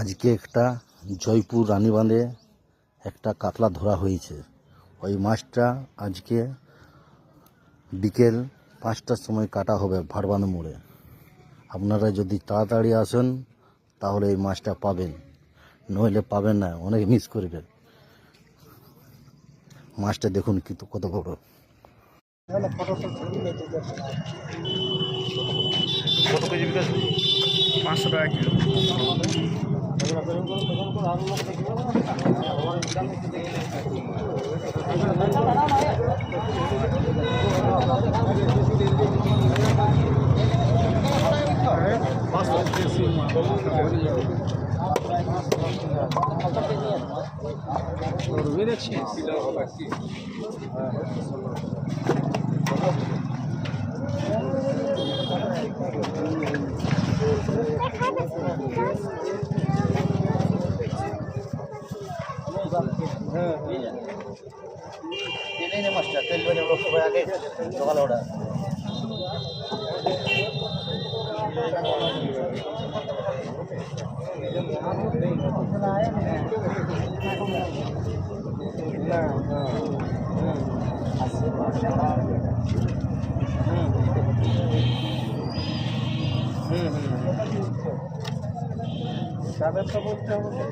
আজকে একটা জয়পুর রানীবাঁধে একটা কাতলা ধরা হয়েছে। ওই মাছটা আজকে বিকেল 5টার সময় কাটা হবে ভাড়বাঁধ মোড়ে। আপনারা যদি তাড়াতাড়ি আসেন তাহলে এই মাছটা পাবেন, নইলে পাবেন না, অনেক মিস করবেন। মাছটা দেখুন কত বড়। কত কেজি বিকাশ? 500 টাকা কিলো। মাছটা তেল বেড়ে সবাই আগে সকালে ওটা সাবেকটা বলতে হবে।